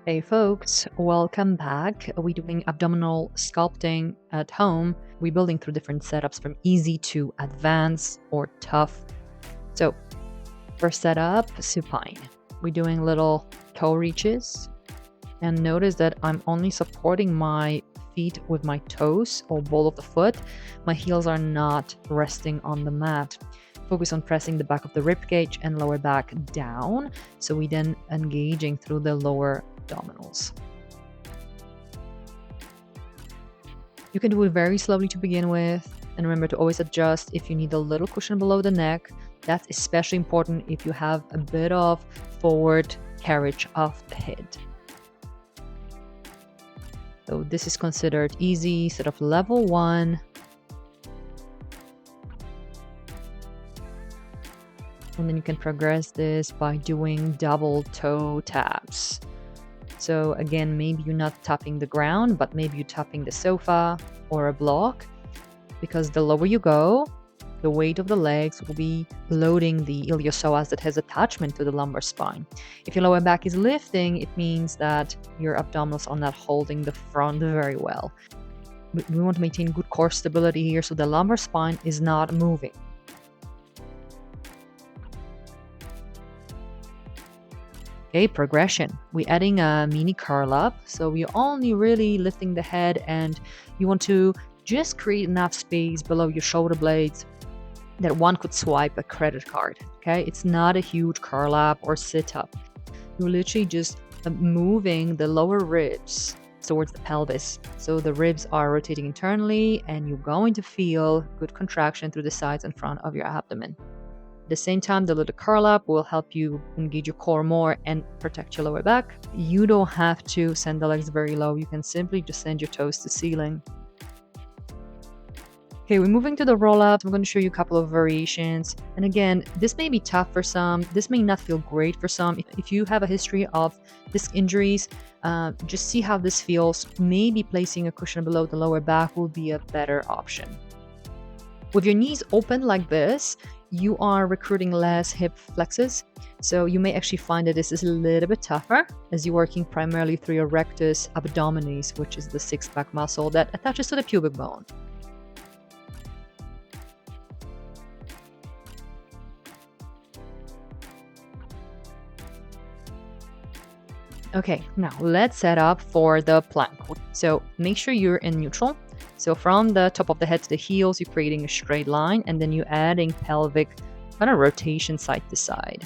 Hey folks, welcome back. We're doing abdominal sculpting at home. We're building through different setups from easy to advanced or tough. So, first setup, supine. We're doing little toe reaches. And notice that I'm only supporting my feet with my toes or ball of the foot. My heels are not resting on the mat. Focus on pressing the back of the rib cage and lower back down. So we then engaging through the lower abdominals. You can do it very slowly to begin with, and remember to always adjust if you need a little cushion below the neck. That's especially important if you have a bit of forward carriage of the head. So this is considered easy, set of level 1. And then you can progress this by doing double toe taps. So again, maybe you're not tapping the ground, but maybe you're tapping the sofa or a block, because the lower you go, the weight of the legs will be loading the iliopsoas that has attachment to the lumbar spine. If your lower back is lifting, it means that your abdominals are not holding the front very well. We want to maintain good core stability here, so the lumbar spine is not moving. Okay, progression. We're adding a mini curl up. So we're only really lifting the head, and you want to just create enough space below your shoulder blades that one could swipe a credit card. Okay, it's not a huge curl up or sit up. You're literally just moving the lower ribs towards the pelvis. So the ribs are rotating internally, and you're going to feel good contraction through the sides and front of your abdomen. At the same time, the little curl up will help you engage your core more and protect your lower back. You don't have to send the legs very low. You can simply just send your toes to ceiling. Okay, we're moving to the roll up. I'm going to show you a couple of variations. And again, this may be tough for some. This may not feel great for some. If you have a history of disc injuries, just see how this feels. Maybe placing a cushion below the lower back will be a better option. With your knees open like this, you are recruiting less hip flexes. So you may actually find that this is a little bit tougher as you're working primarily through your rectus abdominis, which is the sixth back muscle that attaches to the pubic bone. Okay, now let's set up for the plank. So make sure you're in neutral. So from the top of the head to the heels, you're creating a straight line, and then you're adding pelvic kind of rotation side to side.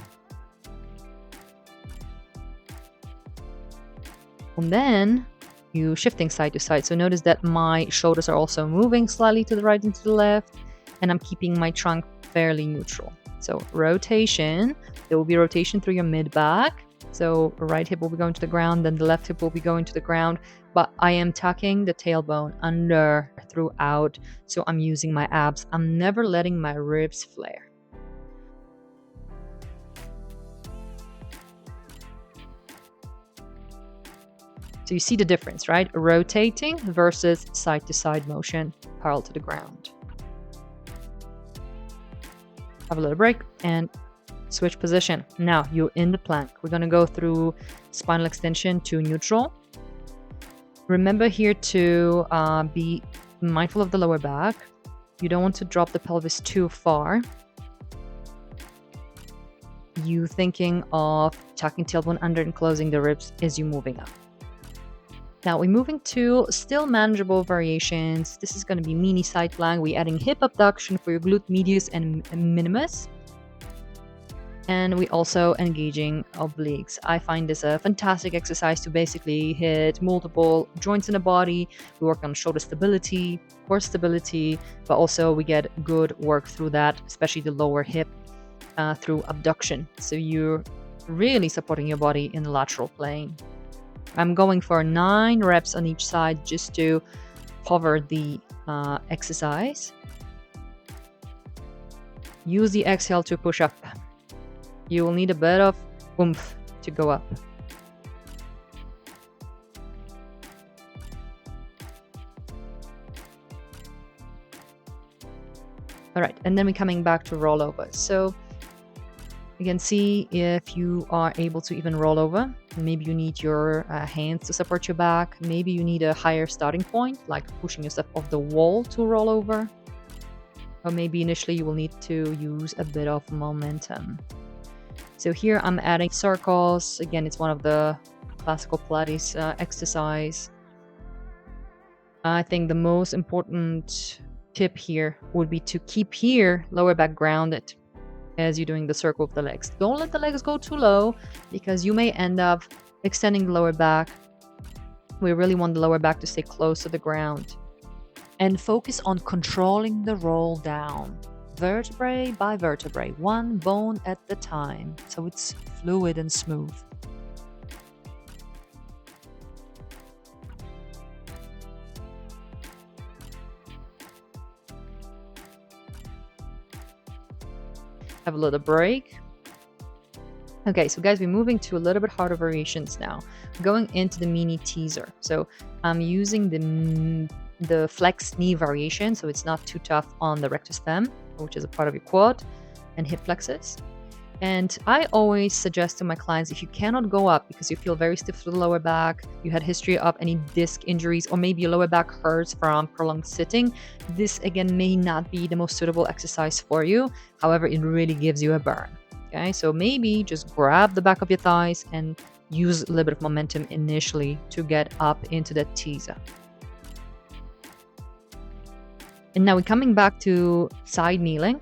And then you're shifting side to side. So notice that my shoulders are also moving slightly to the right and to the left, and I'm keeping my trunk fairly neutral. So rotation, there will be rotation through your mid-back. So right hip will be going to the ground, then the left hip will be going to the ground, but I am tucking the tailbone under throughout, so I'm using my abs. I'm never letting my ribs flare. So you see the difference, right? Rotating versus side to side motion, parallel to the ground. Have a little break and switch position. Now you're in the plank. We're going to go through spinal extension to neutral. Remember here to be mindful of the lower back. You don't want to drop the pelvis too far. You thinking of tucking tailbone under and closing the ribs as you're moving up. Now we're moving to still manageable variations. This is going to be mini side plank. We're adding hip abduction for your glute medius and minimus. And we also engaging obliques. I find this a fantastic exercise to basically hit multiple joints in the body. We work on shoulder stability, core stability, but also we get good work through that, especially the lower hip through abduction. So you're really supporting your body in the lateral plane. I'm going for 9 reps on each side just to cover the exercise. Use the exhale to push up. You will need a bit of oomph to go up. All right, and then we're coming back to rollover. So again, see if you are able to even roll over. Maybe you need your hands to support your back. Maybe you need a higher starting point, like pushing yourself off the wall to roll over. Or maybe initially you will need to use a bit of momentum. So here I'm adding circles. Again, it's one of the classical Pilates exercise. I think the most important tip here would be to keep here lower back grounded as you're doing the circle of the legs. Don't let the legs go too low because you may end up extending the lower back. We really want the lower back to stay close to the ground. And focus on controlling the roll down, vertebrae by vertebrae, one bone at the time, so it's fluid and smooth. Have a little break. Okay, so guys, we're moving to a little bit harder variations now. Going into the mini teaser. So I'm using the flex knee variation, so it's not too tough on the rectus fem, which is a part of your quad and hip flexors. And I always suggest to my clients, if you cannot go up because you feel very stiff through the lower back, you had history of any disc injuries, or maybe your lower back hurts from prolonged sitting, this again may not be the most suitable exercise for you. However, it really gives you a burn. Okay, so maybe just grab the back of your thighs and use a little bit of momentum initially to get up into that teaser. And now we're coming back to side kneeling.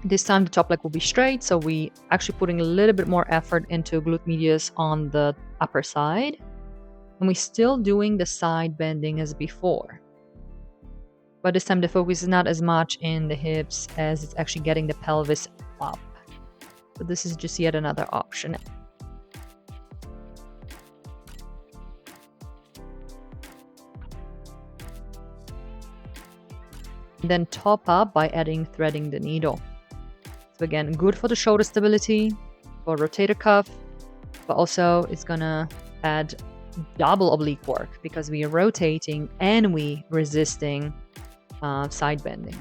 This time the top leg will be straight, so we actually putting a little bit more effort into glute medius on the upper side. And we're still doing the side bending as before. But this time the focus is not as much in the hips as it's actually getting the pelvis up. So this is just yet another option. Then top up by adding threading the needle. So again, good for the shoulder stability, for rotator cuff, but also it's gonna add double oblique work because we are rotating and we resisting side bending.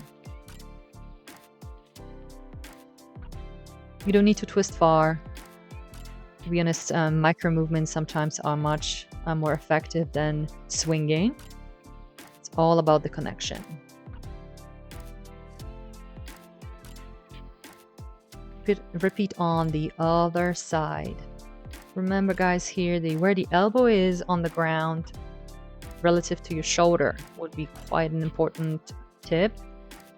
You don't need to twist far. To be honest, micro movements sometimes are much more effective than swinging. It's all about the connection. Repeat on the other side. Remember guys, here where the elbow is on the ground relative to your shoulder would be quite an important tip.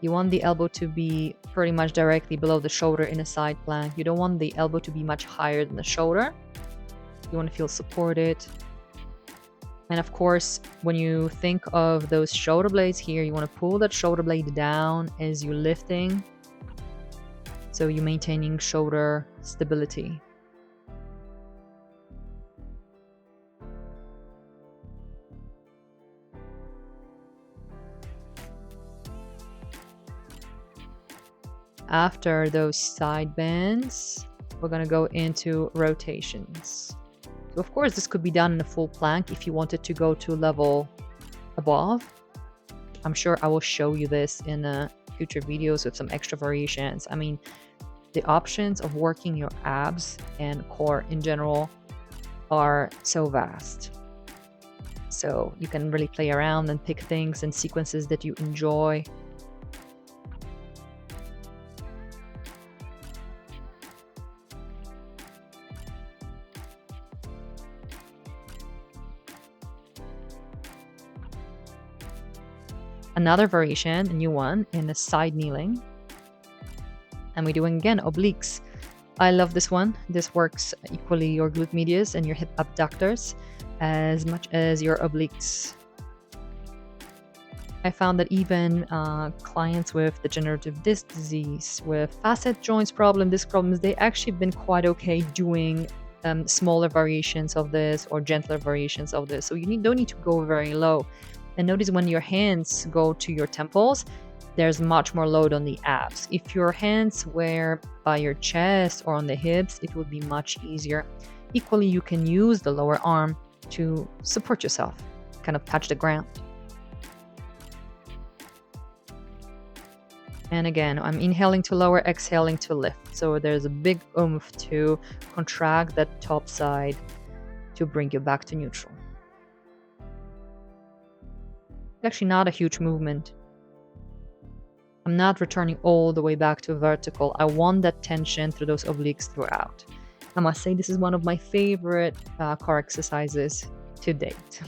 You want the elbow to be pretty much directly below the shoulder in a side plank. You don't want the elbow to be much higher than the shoulder. You want to feel supported. And of course, when you think of those shoulder blades here, you want to pull that shoulder blade down as you're lifting. So you're maintaining shoulder stability. After those side bends, we're going to go into rotations. So of course, this could be done in a full plank if you wanted to go to a level above. I'm sure I will show you this in future videos with some extra variations. I mean, the options of working your abs and core in general are so vast. So you can really play around and pick things and sequences that you enjoy. Another variation, a new one, in the side kneeling. And we're doing again obliques. I love this one. This works equally your glute medius and your hip abductors as much as your obliques. I found that even clients with degenerative disc disease, with facet joints problem, disc problems, they actually been quite okay doing smaller variations of this or gentler variations of this. So you don't need to go very low. And notice when your hands go to your temples, there's much more load on the abs. If your hands were by your chest or on the hips, it would be much easier. Equally, you can use the lower arm to support yourself, kind of touch the ground. And again, I'm inhaling to lower, exhaling to lift. So there's a big oomph to contract that top side to bring you back to neutral. It's actually not a huge movement. I'm not returning all the way back to vertical. I want that tension through those obliques throughout. I must say this is one of my favorite core exercises to date.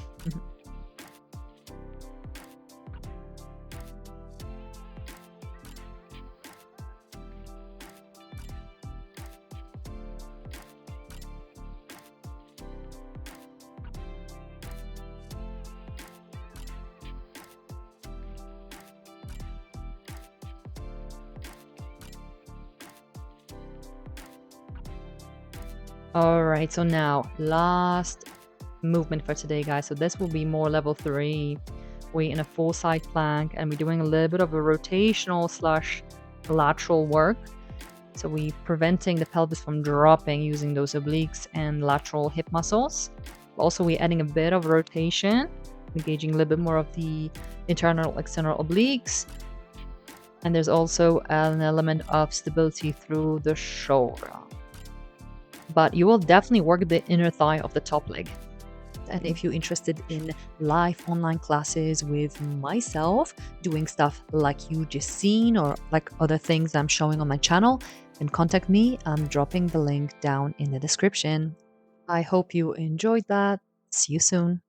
All right, so now last movement for today, guys. So this will be more level 3. We're in a full side plank and we're doing a little bit of a rotational slash lateral work. So we're preventing the pelvis from dropping using those obliques and lateral hip muscles. Also, we're adding a bit of rotation, engaging a little bit more of the internal external obliques. And there's also an element of stability through the shoulder. But you will definitely work the inner thigh of the top leg. And if you're interested in live online classes with myself, doing stuff like you just seen or like other things I'm showing on my channel, then contact me. I'm dropping the link down in the description. I hope you enjoyed that. See you soon.